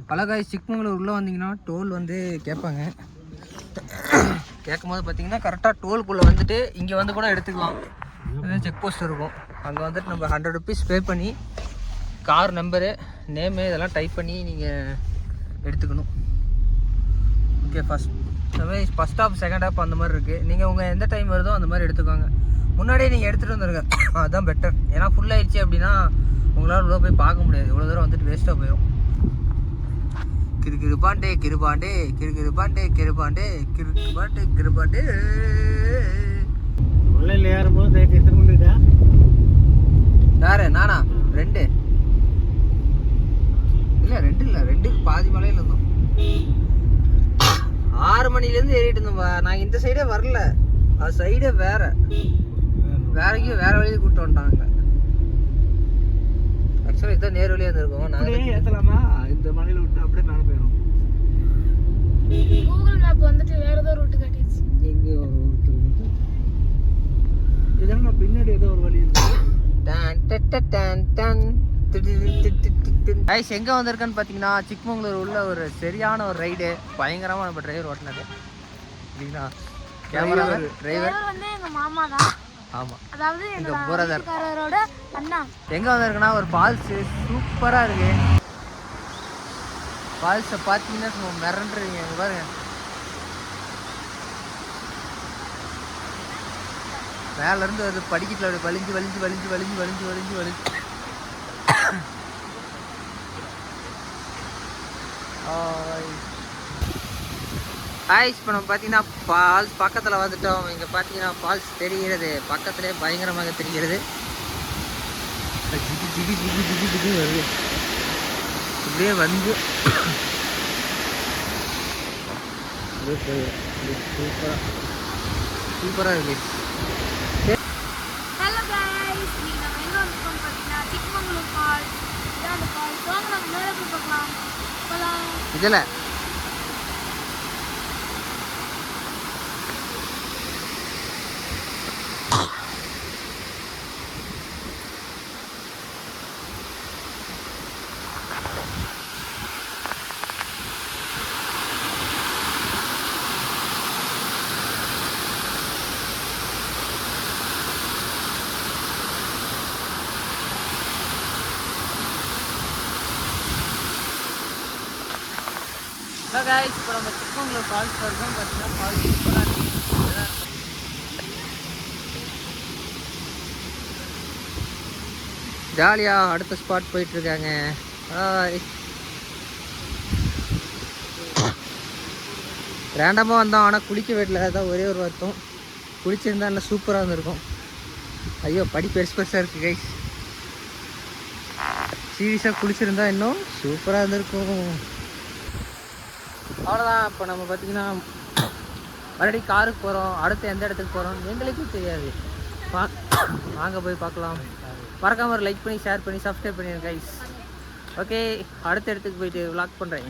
பலகாய் சிக்மங்களூர் உள்ளே வந்தீங்கன்னா டோல் வந்து கேட்பாங்க. கேட்கும் போது பார்த்தீங்கன்னா கரெக்டாக டோலுக்குள்ளே வந்துட்டு இங்கே வந்து கூட எடுத்துக்கலாம். செக் போஸ்ட் இருக்கும், அங்கே வந்துட்டு நம்ம 100 ருபீஸ் பே பண்ணி கார் நம்பரு நேமு இதெல்லாம் டைப் பண்ணி நீங்கள் எடுத்துக்கணும். Okay, first stop second stop அந்த மாதிரி இருக்குது. நீங்கள் உங்கள் எந்த டைம் வருதோ அந்த மாதிரி எடுத்துக்கோங்க. முன்னாடியே நீங்கள் எடுத்துகிட்டு வந்துருங்க, அதுதான் பெட்டர். ஏன்னா ஃபுல் ஆயிடுச்சு அப்படின்னா உங்களால் உள்ள போய் பார்க்க முடியாது, இவ்வளோ தூரம் வந்துட்டு வேஸ்ட்டாக போயிடும். கிருபாண்டே கிருபாண்டே கிருபாண்டே கிருபாண்டே கிருபாண்டே கிருபாண்டே உள்ளே ஏறும்போது ரைட் எத்தனை பண்ணிட்டா யாரு நானா? 2 இல்லை 2 பாதி மலையில் இருந்தோம். 6 மணிலேருந்து ஏறிட்டு இருந்தோம்பா. நாங்கள் இந்த சைடே வரல, அது சைடே வேற வழியில் கூப்பிட்டு வந்துட்டாங்க. ஆக்சுவலாக இதுதான் நேர் வழியாக இருந்திருக்கோம். நாங்கள் ஏற்றலாமா இந்த மலையில் விட்டு அப்படியே மேலே போயிடும். கூகுள் மேப் வந்துட்டு வேற ஏதோ ரூட் காட்டிடுச்சு. எங்கே ஒரு ரூட் இருக்குது, இதெல்லாம் பின்னாடி ஏதோ ஒரு வழி இருக்குது. ஐஸ் எங்கே வந்திருக்கான்னு பார்த்தீங்கன்னா சிக்மங்களூர் உள்ள ஒரு சரியான ஒரு ரைடு. பயங்கரமாக நம்ம டிரைவர் ஓட்டினது இல்லைங்களா? கேமரா டிரைவர் வந்து எங்கள் மாமா தான். ஆமாம், அதாவது எங்கள் பிரதரோட அண்ணா. எங்கே வந்திருக்குன்னா ஒரு ஃபால்ஸு சூப்பராக இருக்கு. ஃபால்ஸை பார்த்தீங்கன்னா சும்மா மிரண்டுருவீங்க. இங்கே பாருங்க, மேலேருந்து அது படிக்கட்டில் அப்படி வலிஞ்சு வலிஞ்சு வலிஞ்சு வலிஞ்சு வலிஞ்சு வலிஞ்சு வலிஞ்சு ஹாய்ஸ். இப்போ நம்ம பார்த்தீங்கன்னா ஃபால்ஸ் பக்கத்தில் வந்துட்டோம். இங்கே பார்த்தீங்கன்னா ஃபால்ஸ் தெரிகிறது, பக்கத்துலேயே பயங்கரமாக தெரிகிறது. ஜிகி ஜிகி ஜிகி ஜிகி ஜிகி வருது, இப்படியே வந்து சூப்பராக இருக்கு. ஹலோ गाइस, நீங்க நம்ம எங்க வந்திருக்கோம் பாத்தீங்கன்னா சிக்மங்களூர் ஃபால்ஸ். இதான் அந்த ஃபால்ஸ். வாங்க நம்ம மேலே போய் பார்க்கலாம். போலாம். இதில் guys, இப்போ நம்ம சிக்மங்களூர் ஃபால்ஸ் வரைக்கும் பார்த்தீங்கன்னா ஃபால்ஸ் சூப்பராக இருக்குது. ஜாலியாக அடுத்த ஸ்பாட் போயிட்டுருக்காங்க. ரேண்டமாக வந்தோம், ஆனால் குளிக்க வீட்டில் தான் ஒரே ஒரு வருத்தம். குளிச்சிருந்தா நல்லா சூப்பராக இருந்திருக்கும். ஐயோ, படி பெருசாக இருக்குது கைஸ். சீரியஸாக குளிச்சிருந்தா இன்னும் சூப்பராக இருந்திருக்கும். அவ்வளோதான். இப்போ நம்ம பார்த்திங்கன்னா மறுபடியும் காருக்கு போகிறோம். அடுத்து எந்த இடத்துக்கு போகிறோம் எங்களுக்கும் தெரியாது. வாங்க போய் பார்க்கலாம். மறக்காம ஒரு லைக் பண்ணி ஷேர் பண்ணி சப்ஸ்கிரைப் பண்ணிடுங்க கைஸ். ஓகே, அடுத்த இடத்துக்கு போயிட்டு விளாக் பண்ணுறேன்.